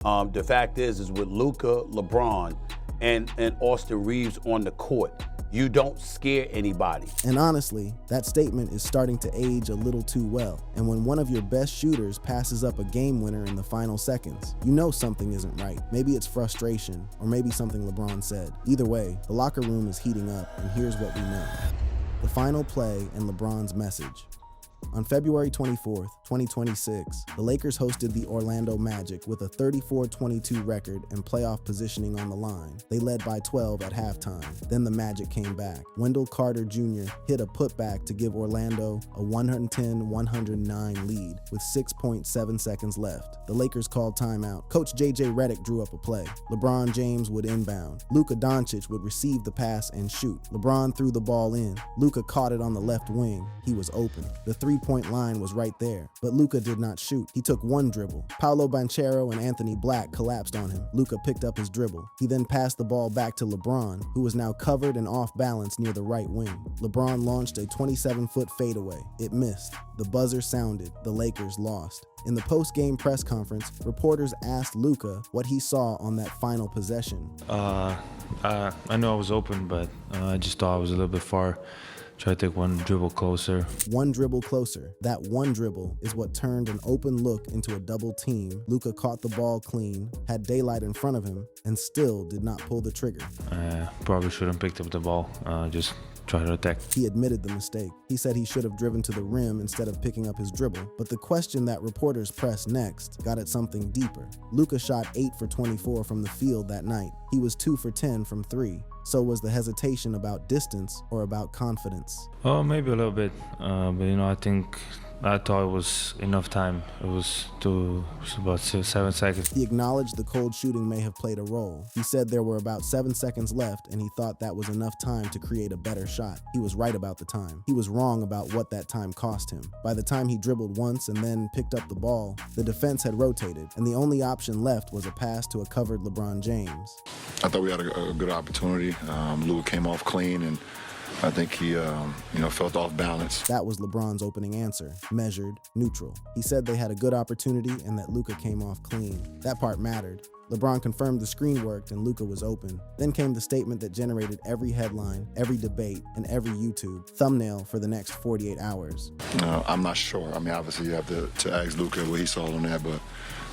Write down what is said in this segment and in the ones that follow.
The fact is with Luka, LeBron, and Austin Reeves on the court, you don't scare anybody. And honestly, that statement is starting to age a little too well. And when one of your best shooters passes up a game winner in the final seconds, you know something isn't right. Maybe it's frustration, or maybe something LeBron said. Either way, the locker room is heating up, and here's what we know. The final play and LeBron's message. On February 24th, 2026, the Lakers hosted the Orlando Magic with a 34-22 record and playoff positioning on the line. They led by 12 at halftime. Then the Magic came back. Wendell Carter Jr. hit a putback to give Orlando a 110-109 lead with 6.7 seconds left. The Lakers called timeout. Coach JJ Redick drew up a play. LeBron James would inbound. Luka Dončić would receive the pass and shoot. LeBron threw the ball in. Luka caught it on the left wing. He was open. The three-point line was right there, but Luka did not shoot. He took one dribble. Paolo Banchero and Anthony Black collapsed on him. Luka picked up his dribble. He then passed the ball back to LeBron, who was now covered and off balance near the right wing. LeBron launched a 27-foot fadeaway. It missed. The buzzer sounded. The Lakers lost. In the post-game press conference, reporters asked Luka what he saw on that final possession. I know I was open, but I just thought I was a little bit far. Try to take one dribble closer. One dribble closer. That one dribble is what turned an open look into a double team. Luka caught the ball clean, had daylight in front of him, and still did not pull the trigger. Probably shouldn't have picked up the ball. Just try to attack. He admitted the mistake. He said he should have driven to the rim instead of picking up his dribble. But the question that reporters pressed next got at something deeper. Luka shot 8 for 24 from the field that night. He was 2 for 10 from 3. So was the hesitation about distance or about confidence? Oh, maybe a little bit. But I thought it was enough time. It was about 7 seconds. He acknowledged the cold shooting may have played a role. He said there were about 7 seconds left, and he thought that was enough time to create a better shot. He was right about the time. He was wrong about what that time cost him. By the time he dribbled once and then picked up the ball, the defense had rotated, and the only option left was a pass to a covered LeBron James. I thought we had a good opportunity. Luka came off clean, and I think he, felt off balance. That was LeBron's opening answer, measured, neutral. He said they had a good opportunity and that Luka came off clean. That part mattered. LeBron confirmed the screen worked and Luka was open. Then came the statement that generated every headline, every debate, and every YouTube thumbnail for the next 48 hours. I'm not sure. Obviously you have to ask Luka what he saw on that, but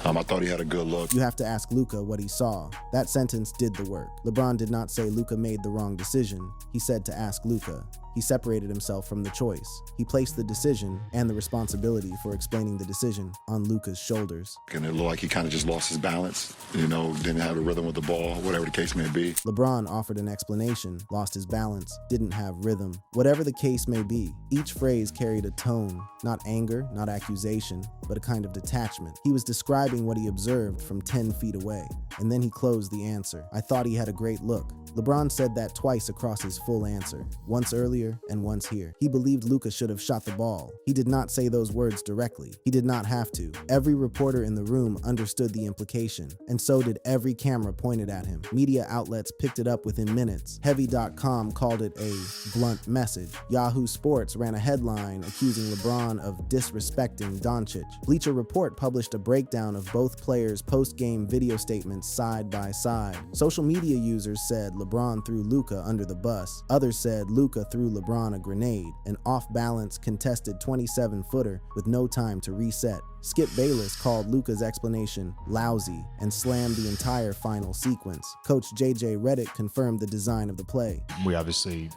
I thought he had a good look. You have to ask Luka what he saw. That sentence did the work. LeBron did not say Luka made the wrong decision. He said to ask Luka. He separated himself from the choice. He placed the decision and the responsibility for explaining the decision on Luka's shoulders. And it looked like he kind of just lost his balance, didn't have a rhythm with the ball, whatever the case may be. LeBron offered an explanation, lost his balance, didn't have rhythm. Whatever the case may be, each phrase carried a tone, not anger, not accusation, but a kind of detachment. He was describing what he observed from 10 feet away, and then he closed the answer. I thought he had a great look. LeBron said that twice across his full answer, once earlier and once here. He believed Luka should have shot the ball. He did not say those words directly. He did not have to. Every reporter in the room understood the implication, and so did every camera pointed at him. Media outlets picked it up within minutes. Heavy.com called it a blunt message. Yahoo Sports ran a headline accusing LeBron of disrespecting Dončić. Bleacher Report published a breakdown of both players' post-game video statements side by side. Social media users said LeBron threw Luka under the bus. Others said Luka threw LeBron a grenade, an off-balance contested 27-footer with no time to reset. Skip Bayless called Luka's explanation lousy and slammed the entire final sequence. Coach JJ Redick confirmed the design of the play. We obviously,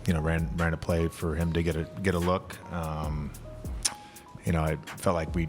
ran a play for him to get a look. I felt like we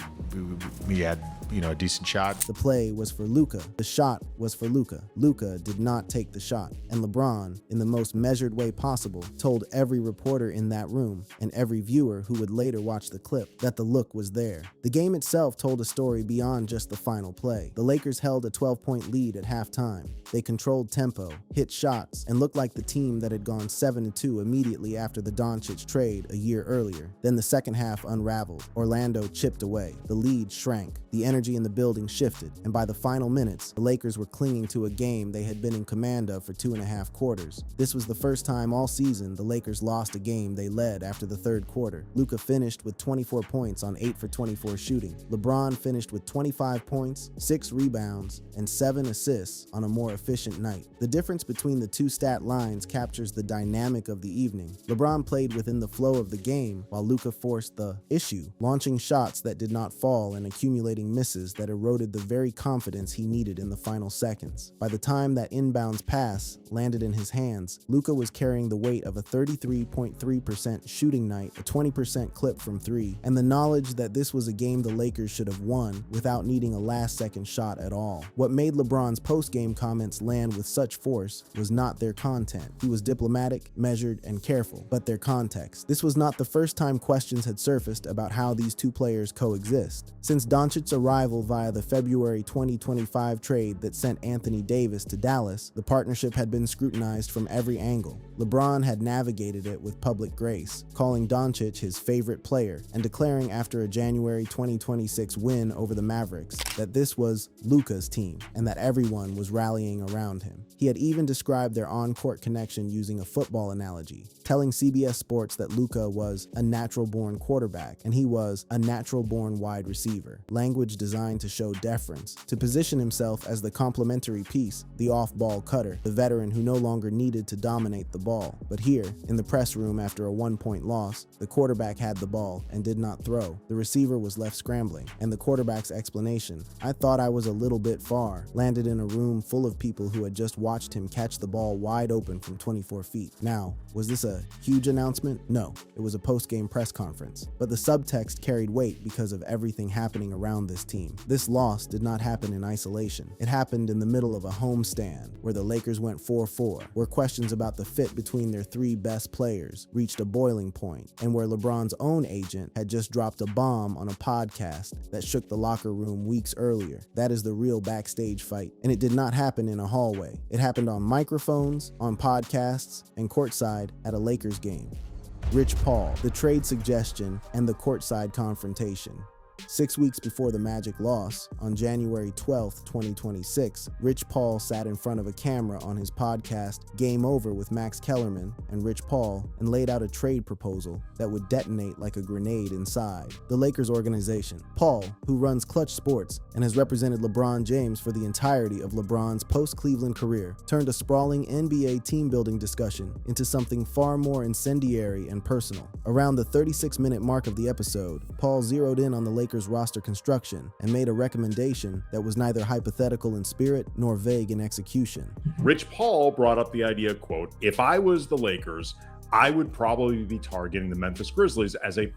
had, a decent shot. The play was for Luka. The shot was for Luka. Luka did not take the shot. And LeBron, in the most measured way possible, told every reporter in that room and every viewer who would later watch the clip that the look was there. The game itself told a story beyond just the final play. The Lakers held a 12-point lead at halftime. They controlled tempo, hit shots, and looked like the team that had gone 7-2 immediately after the Dončić trade a year earlier. Then the second half unraveled. Orlando chipped away. The lead shrank. The energy energy in the building shifted, and by the final minutes, the Lakers were clinging to a game they had been in command of for 2.5 quarters. This was the first time all season the Lakers lost a game they led after the third quarter. Luka finished with 24 points on 8 for 24 shooting. LeBron finished with 25 points, 6 rebounds, and 7 assists on a more efficient night. The difference between the two stat lines captures the dynamic of the evening. LeBron played within the flow of the game, while Luka forced the issue, launching shots that did not fall and accumulating misses that eroded the very confidence he needed in the final seconds. By the time that inbounds pass landed in his hands, Luka was carrying the weight of a 33.3% shooting night, a 20% clip from 3, and the knowledge that this was a game the Lakers should have won without needing a last-second shot at all. What made LeBron's post-game comments land with such force was not their content. He was diplomatic, measured, and careful, but their context. This was not the first time questions had surfaced about how these two players coexist. Since Dončić's arrival via the February 2025 trade that sent Anthony Davis to Dallas, the partnership had been scrutinized from every angle. LeBron had navigated it with public grace, calling Dončić his favorite player and declaring after a January 2026 win over the Mavericks that this was Luka's team and that everyone was rallying around him. He had even described their on-court connection using a football analogy, telling CBS Sports that Luka was a natural-born quarterback and he was a natural-born wide receiver, language designed to show deference, to position himself as the complementary piece, the off-ball cutter, the veteran who no longer needed to dominate the ball. But here, in the press room after a 1-point loss, the quarterback had the ball and did not throw. The receiver was left scrambling, and the quarterback's explanation, "I thought I was a little bit far," landed in a room full of people who had just watched him catch the ball wide open from 24 feet. Now, was this a huge announcement? No, it was a post-game press conference. But the subtext carried weight because of everything happening around this team. This loss did not happen in isolation. It happened in the middle of a homestand where the Lakers went 4-4, where questions about the fit between their 3 best players reached a boiling point, and where LeBron's own agent had just dropped a bomb on a podcast that shook the locker room weeks earlier. That is the real backstage fight. And it did not happen in a hallway. It happened on microphones, on podcasts, and courtside at a Lakers game. Rich Paul, the trade suggestion, and the courtside confrontation. 6 weeks before the Magic loss, on January 12, 2026, Rich Paul sat in front of a camera on his podcast Game Over with Max Kellerman and Rich Paul and laid out a trade proposal that would detonate like a grenade inside the Lakers organization. Paul, who runs Clutch Sports and has represented LeBron James for the entirety of LeBron's post-Cleveland career, turned a sprawling NBA team-building discussion into something far more incendiary and personal. Around the 36-minute mark of the episode, Paul zeroed in on the Lakers roster construction and made a recommendation that was neither hypothetical in spirit nor vague in execution. Rich Paul brought up the idea, quote, "If I was the Lakers, I would probably be targeting the Memphis Grizzlies as a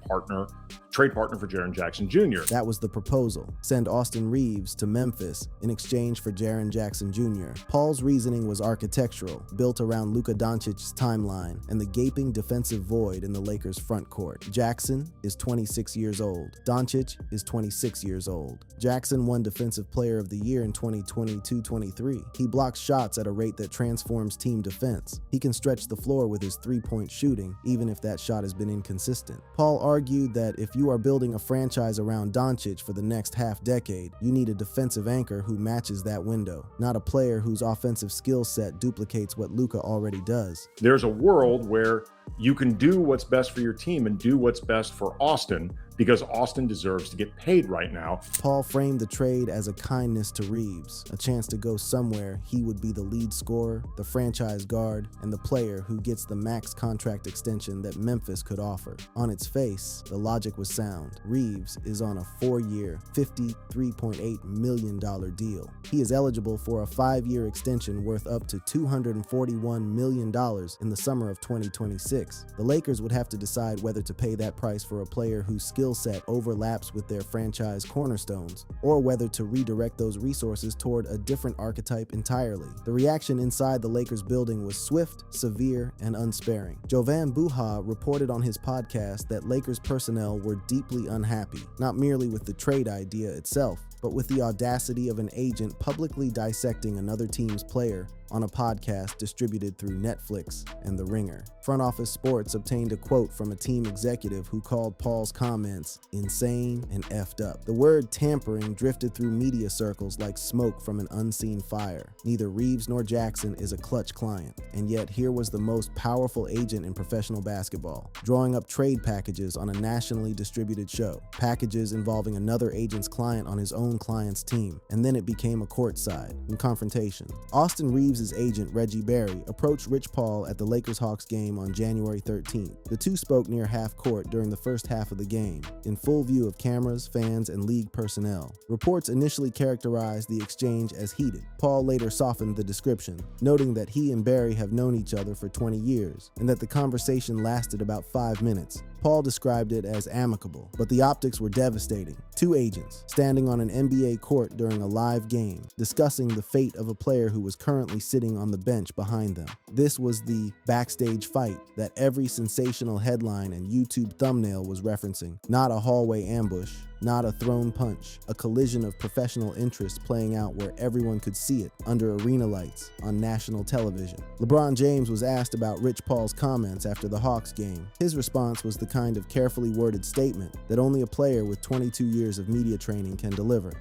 trade partner for Jaren Jackson Jr." That was the proposal. Send Austin Reeves to Memphis in exchange for Jaren Jackson Jr. Paul's reasoning was architectural, built around Luka Dončić's timeline and the gaping defensive void in the Lakers' front court. Jackson is 26 years old. Dončić is 26 years old. Jackson won Defensive Player of the Year in 2022-23. He blocks shots at a rate that transforms team defense. He can stretch the floor with his three-point shooting, even if that shot has been inconsistent. Paul argued that if you are building a franchise around Dončić for the next half-decade, you need a defensive anchor who matches that window, not a player whose offensive skill set duplicates what Luka already does. There's a world where you can do what's best for your team and do what's best for Austin, because Austin deserves to get paid right now. Paul framed the trade as a kindness to Reeves, a chance to go somewhere he would be the lead scorer, the franchise guard, and the player who gets the max contract extension that Memphis could offer. On its face, the logic was sound. Reeves is on a 4-year, $53.8 million deal. He is eligible for a 5-year extension worth up to $241 million in the summer of 2026. The Lakers would have to decide whether to pay that price for a player whose skill set overlaps with their franchise cornerstones, or whether to redirect those resources toward a different archetype entirely. The reaction inside the Lakers building was swift, severe, and unsparing. Jovan Buha reported on his podcast that Lakers personnel were deeply unhappy, not merely with the trade idea itself, but with the audacity of an agent publicly dissecting another team's player on a podcast distributed through Netflix and The Ringer. Front Office Sports obtained a quote from a team executive who called Paul's comments insane and effed up. The word tampering drifted through media circles like smoke from an unseen fire. Neither Reeves nor Jackson is a Clutch client, and yet here was the most powerful agent in professional basketball, drawing up trade packages on a nationally distributed show, packages involving another agent's client on his own client's team, and then it became a courtside in confrontation. Austin Reeves' agent, Reggie Berry, approached Rich Paul at the Lakers-Hawks game on January 13th. The two spoke near half court during the first half of the game, in full view of cameras, fans, and league personnel. Reports initially characterized the exchange as heated. Paul later softened the description, noting that he and Berry have known each other for 20 years, and that the conversation lasted about 5 minutes. Paul described it as amicable, but the optics were devastating. Two agents standing on an NBA court during a live game, discussing the fate of a player who was currently sitting on the bench behind them. This was the backstage fight that every sensational headline and YouTube thumbnail was referencing. Not a hallway ambush, not a thrown punch, a collision of professional interests playing out where everyone could see it under arena lights on national television. LeBron James was asked about Rich Paul's comments after the Hawks game. His response was the kind of carefully worded statement that only a player with 22 years of media training can deliver.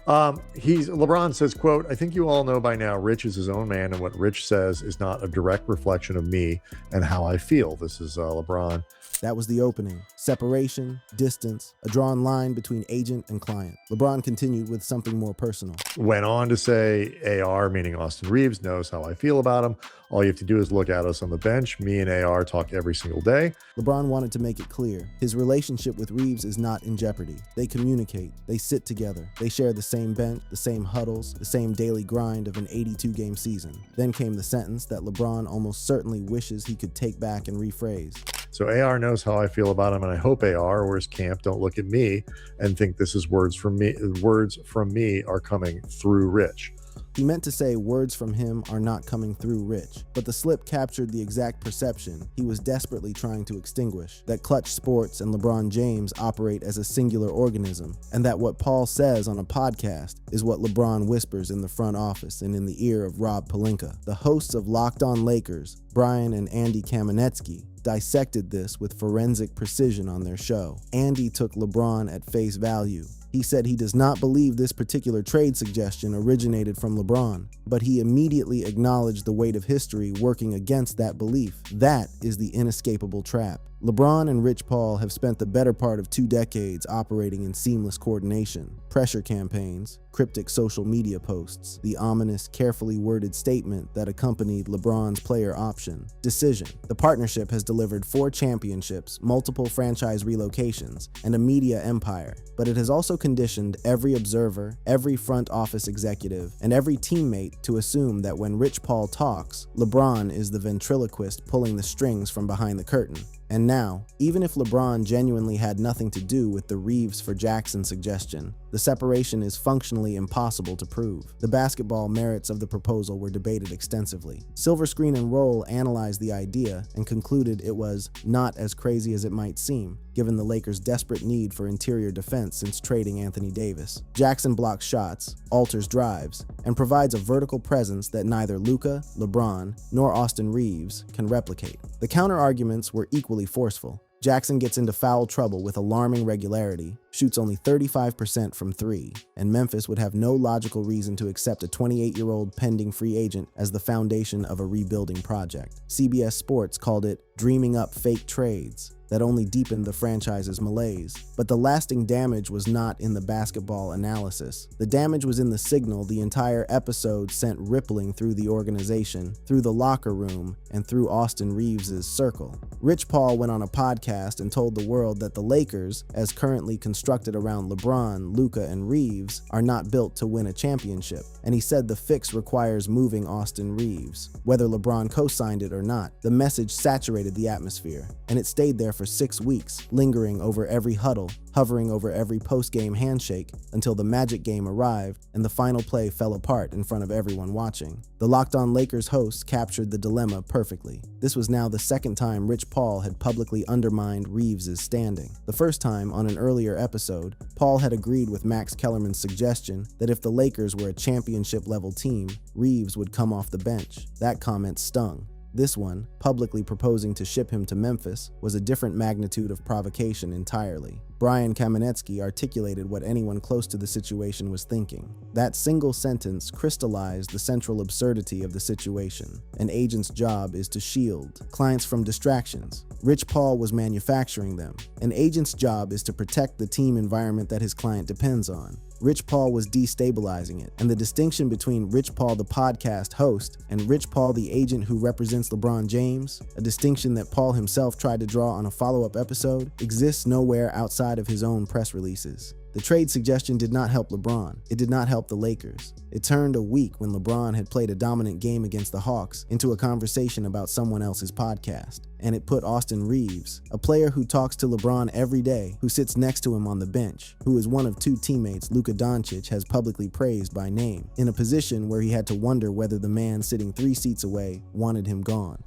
LeBron says, quote, "I think you all know by now Rich is his own man, and what Rich says is not a direct reflection of me and how I feel." This is LeBron. That was the opening. Separation, distance, a drawn line between agent and client. LeBron continued with something more personal. Went on to say, AR, meaning Austin Reeves, knows how I feel about him. All you have to do is look at us on the bench. Me and AR talk every single day. LeBron wanted to make it clear. His relationship with Reeves is not in jeopardy. They communicate. They sit together. They share the same bench, the same huddles, the same daily grind of an 82-game season. Then came the sentence that LeBron almost certainly wishes he could take back and rephrase. So AR knows how I feel about him, and I hope AR or his camp don't look at me and think this is words from me. Words from me are coming through Rich. He meant to say words from him are not coming through Rich, but the slip captured the exact perception he was desperately trying to extinguish, that Clutch Sports and LeBron James operate as a singular organism, and that what Paul says on a podcast is what LeBron whispers in the front office and in the ear of Rob Pelinka. The hosts of Locked On Lakers, Brian and Andy Kamenetsky, dissected this with forensic precision on their show. Andy took LeBron at face value. He said he does not believe this particular trade suggestion originated from LeBron, but he immediately acknowledged the weight of history working against that belief. That is the inescapable trap. LeBron and Rich Paul have spent the better part of 2 decades operating in seamless coordination. Pressure campaigns, cryptic social media posts, the ominous, carefully worded statement that accompanied LeBron's player option. Decision. The partnership has delivered 4 championships, multiple franchise relocations, and a media empire, but it has also conditioned every observer, every front office executive, and every teammate to assume that when Rich Paul talks, LeBron is the ventriloquist pulling the strings from behind the curtain. And now, even if LeBron genuinely had nothing to do with the Reeves for Jackson suggestion, the separation is functionally impossible to prove. The basketball merits of the proposal were debated extensively. Silver Screen and Roll analyzed the idea and concluded it was not as crazy as it might seem, given the Lakers' desperate need for interior defense since trading Anthony Davis. Jackson blocks shots, alters drives, and provides a vertical presence that neither Luka, LeBron, nor Austin Reeves can replicate. The counter-arguments were equally forceful. Jackson gets into foul trouble with alarming regularity, shoots only 35% from 3, and Memphis would have no logical reason to accept a 28-year-old pending free agent as the foundation of a rebuilding project. CBS Sports called it dreaming up fake trades that only deepened the franchise's malaise. But the lasting damage was not in the basketball analysis. The damage was in the signal the entire episode sent rippling through the organization, through the locker room, and through Austin Reeves' circle. Rich Paul went on a podcast and told the world that the Lakers, as currently constructed around LeBron, Luca, and Reeves, are not built to win a championship. And he said the fix requires moving Austin Reeves. Whether LeBron co-signed it or not, the message saturated the atmosphere, and it stayed there for 6 weeks, lingering over every huddle, hovering over every post-game handshake until the Magic game arrived and the final play fell apart in front of everyone watching. The Locked On Lakers host captured the dilemma perfectly. This was now the second time Rich Paul had publicly undermined Reeves' standing. The first time, on an earlier episode, Paul had agreed with Max Kellerman's suggestion that if the Lakers were a championship-level team, Reeves would come off the bench. That comment stung. This one, publicly proposing to ship him to Memphis, was a different magnitude of provocation entirely. Brian Kamenetsky articulated what anyone close to the situation was thinking. That single sentence crystallized the central absurdity of the situation. An agent's job is to shield clients from distractions. Rich Paul was manufacturing them. An agent's job is to protect the team environment that his client depends on. Rich Paul was destabilizing it, and the distinction between Rich Paul the podcast host and Rich Paul the agent who represents LeBron James, a distinction that Paul himself tried to draw on a follow-up episode, exists nowhere outside of his own press releases. The trade suggestion did not help LeBron. It did not help the Lakers. It turned a week when LeBron had played a dominant game against the Hawks into a conversation about someone else's podcast. And it put Austin Reeves, a player who talks to LeBron every day, who sits next to him on the bench, who is one of 2 teammates Luka Dončić has publicly praised by name, in a position where he had to wonder whether the man sitting 3 seats away wanted him gone.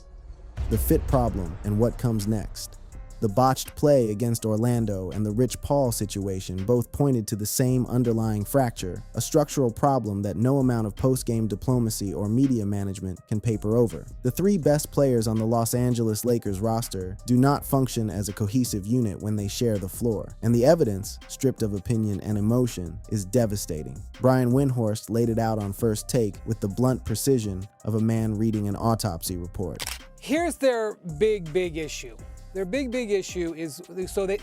The fit problem and what comes next. The botched play against Orlando and the Rich Paul situation both pointed to the same underlying fracture, a structural problem that no amount of post-game diplomacy or media management can paper over. The 3 best players on the Los Angeles Lakers roster do not function as a cohesive unit when they share the floor, and the evidence, stripped of opinion and emotion, is devastating. Brian Windhorst laid it out on First Take with the blunt precision of a man reading an autopsy report. Here's their big issue. Their big issue is,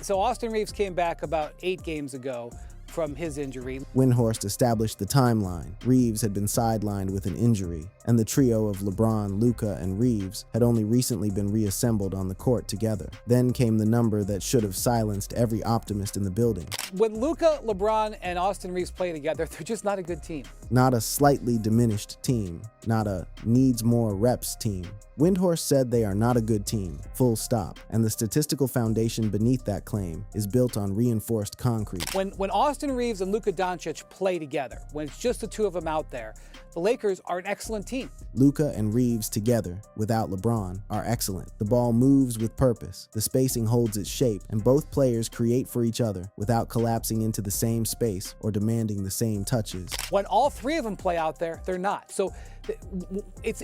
so Austin Reeves came back about 8 games ago from his injury. Windhorst established the timeline. Reeves had been sidelined with an injury, and the trio of LeBron, Luca, and Reeves had only recently been reassembled on the court together. Then came the number that should have silenced every optimist in the building. When Luka, LeBron, and Austin Reeves play together, they're just not a good team. Not a slightly diminished team, not a needs more reps team. Windhorst said they are not a good team, full stop, and the statistical foundation beneath that claim is built on reinforced concrete. When Austin Reeves and Luka Dončić play together, when it's just the 2 of them out there, the Lakers are an excellent team. Luka and Reeves together, without LeBron, are excellent. The ball moves with purpose, the spacing holds its shape, and both players create for each other without collapsing into the same space or demanding the same touches. When all 3 of them play out there, they're not. So it's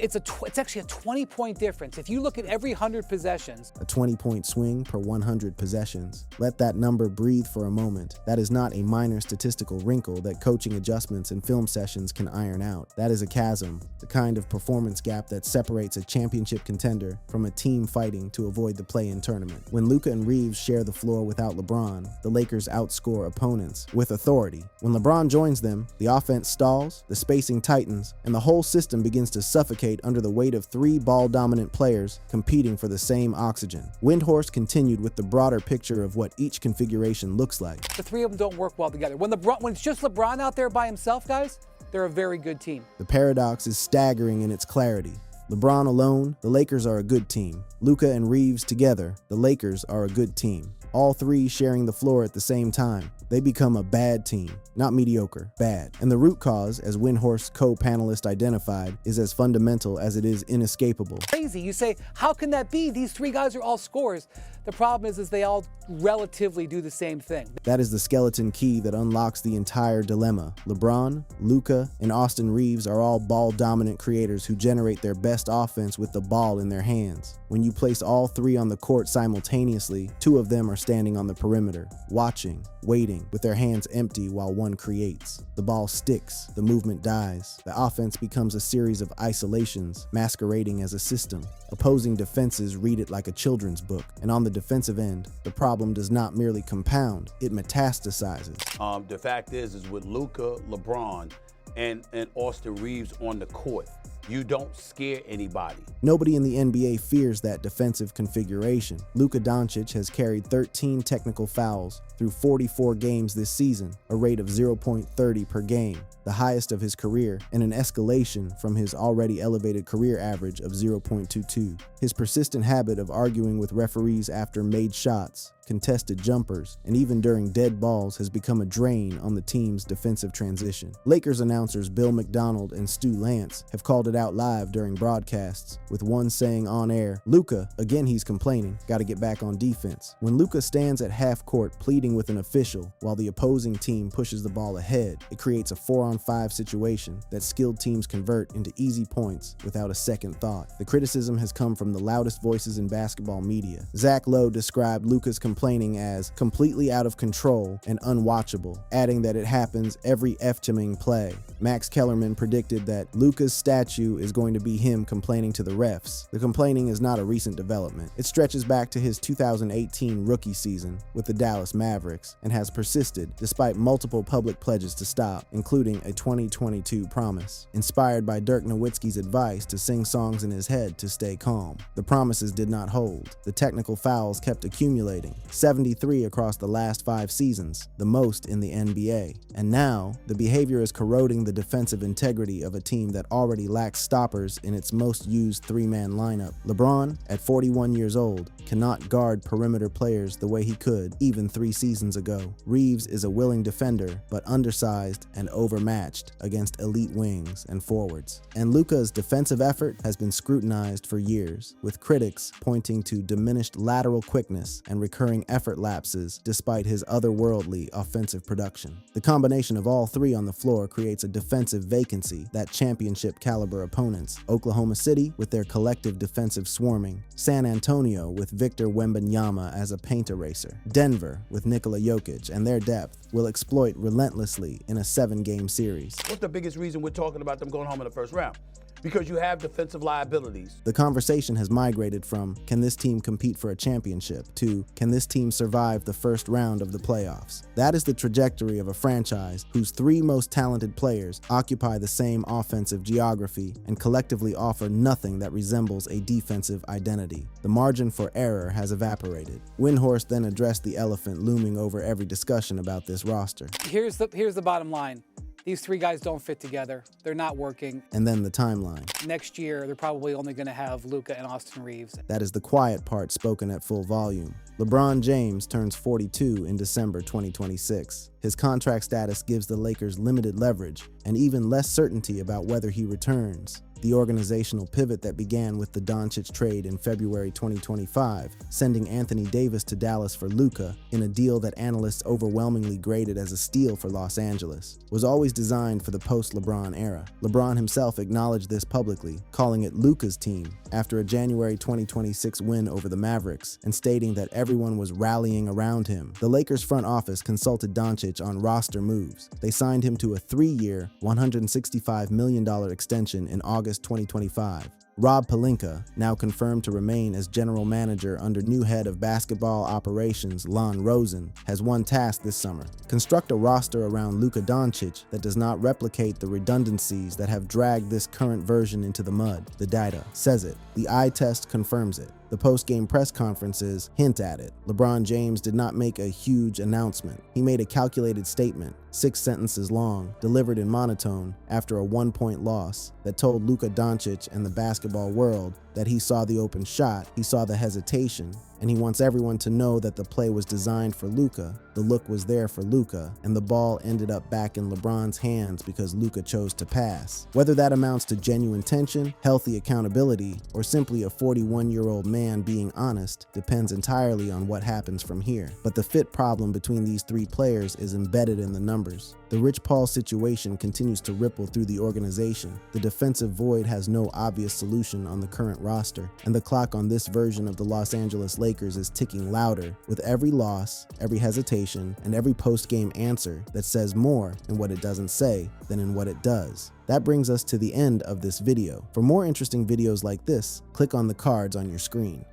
actually a 20-point difference. If you look at every 100 possessions, a 20-point swing per 100 possessions. Let that number breathe for a moment. That is not a minor statistical wrinkle that coaching adjustments and film sessions can iron out. That is a chasm, the kind of performance gap that separates a championship contender from a team fighting to avoid the play-in tournament. When Luka and Reeves share the floor without LeBron, the Lakers outscore opponents with authority. When LeBron joins them, the offense stalls, the spacing tightens, and the whole system begins to suffocate under the weight of 3 ball-dominant players competing for the same oxygen. Windhorst continued with the broader picture of what each configuration looks like. The 3 of them don't work well together. When it's just LeBron out there by himself, guys, they're a very good team. The paradox is staggering in its clarity. LeBron alone, the Lakers are a good team. Luka and Reeves together, the Lakers are a good team. All 3 sharing the floor at the same time, they become a bad team. Not mediocre, bad. And the root cause, as Windhorst's co-panelist identified, is as fundamental as it is inescapable. Crazy. You say, how can that be? These 3 guys are all scorers. The problem is they all relatively do the same thing. That is the skeleton key that unlocks the entire dilemma. LeBron, Luka, and Austin Reeves are all ball-dominant creators who generate their best offense with the ball in their hands. When you place all 3 on the court simultaneously, 2 of them are standing on the perimeter, watching, waiting, with their hands empty while one creates. The ball sticks, the movement dies. The offense becomes a series of isolations, masquerading as a system. Opposing defenses read it like a children's book, and on the defensive end, the problem does not merely compound, it metastasizes. The fact is with Luka, LeBron, and Austin Reeves on the court, You don't scare anybody. Nobody in the NBA fears that defensive configuration. Luka Dončić has carried 13 technical fouls through 44 games this season, a rate of 0.30 per game, the highest of his career, and an escalation from his already elevated career average of 0.22. His persistent habit of arguing with referees after made shots, contested jumpers, and even during dead balls has become a drain on the team's defensive transition. Lakers announcers Bill McDonald and Stu Lance have called it out live during broadcasts, with one saying on air, "Luka, again he's complaining, gotta get back on defense." When Luka stands at half court pleading with an official while the opposing team pushes the ball ahead, it creates a 4-on-5 situation that skilled teams convert into easy points without a second thought. The criticism has come from the loudest voices in basketball media. Zach Lowe described Luka's complaining as completely out of control and unwatchable, adding that it happens every Eftiming play. Max Kellerman predicted that Luka's statue is going to be him complaining to the refs. The complaining is not a recent development. It stretches back to his 2018 rookie season with the Dallas Mavericks and has persisted despite multiple public pledges to stop, including a 2022 promise. Inspired by Dirk Nowitzki's advice to sing songs in his head to stay calm, the promises did not hold. The technical fouls kept accumulating, 73 across the last 5 seasons, the most in the NBA. And now, the behavior is corroding the defensive integrity of a team that already lacks stoppers in its most used 3-man lineup. LeBron, at 41 years old, cannot guard perimeter players the way he could even 3 seasons ago. Reeves is a willing defender, but undersized and overmatched against elite wings and forwards. And Luka's defensive effort has been scrutinized for years, with critics pointing to diminished lateral quickness and recurring effort lapses despite his otherworldly offensive production. The combination of all three on the floor creates a defensive vacancy that championship caliber opponents, Oklahoma City with their collective defensive swarming, San Antonio with Victor Wembanyama as a paint eraser, Denver with Nikola Jokic and their depth, will exploit relentlessly in a 7-game series. What's the biggest reason we're talking about them going home in the first round? Because you have defensive liabilities. The conversation has migrated from, can this team compete for a championship, to, can this team survive the first round of the playoffs? That is the trajectory of a franchise whose 3 most talented players occupy the same offensive geography and collectively offer nothing that resembles a defensive identity. The margin for error has evaporated. Windhorst then addressed the elephant looming over every discussion about this roster. Here's the bottom line. These 3 guys don't fit together. They're not working. And then the timeline. Next year, they're probably only going to have Luka and Austin Reeves. That is the quiet part spoken at full volume. LeBron James turns 42 in December 2026. His contract status gives the Lakers limited leverage and even less certainty about whether he returns. The organizational pivot that began with the Dončić trade in February 2025, sending Anthony Davis to Dallas for Luka in a deal that analysts overwhelmingly graded as a steal for Los Angeles, was always designed for the post-LeBron era. LeBron himself acknowledged this publicly, calling it Luka's team after a January 2026 win over the Mavericks and stating that everyone was rallying around him. The Lakers front office consulted Dončić on roster moves. They signed him to a 3-year, $165 million extension in August 2025. Rob Pelinka, now confirmed to remain as general manager under new head of basketball operations Lon Rosen, has one task this summer: construct a roster around Luka Dončić that does not replicate the redundancies that have dragged this current version into the mud. The data says it. The eye test confirms it. The post-game press conferences hint at it. LeBron James did not make a huge announcement. He made a calculated statement, 6 sentences long, delivered in monotone after a 1-point loss, that told Luka Dončić and the basketball world that he saw the open shot, he saw the hesitation, and he wants everyone to know that the play was designed for Luka, the look was there for Luka, and the ball ended up back in LeBron's hands because Luka chose to pass. Whether that amounts to genuine tension, healthy accountability, or simply a 41-year-old man being honest depends entirely on what happens from here. But the fit problem between these 3 players is embedded in the numbers. The Rich Paul situation continues to ripple through the organization. The defensive void has no obvious solution on the current roster, and the clock on this version of the Los Angeles Lakers is ticking louder with every loss, every hesitation, and every post-game answer that says more in what it doesn't say than in what it does. That brings us to the end of this video. For more interesting videos like this, click on the cards on your screen.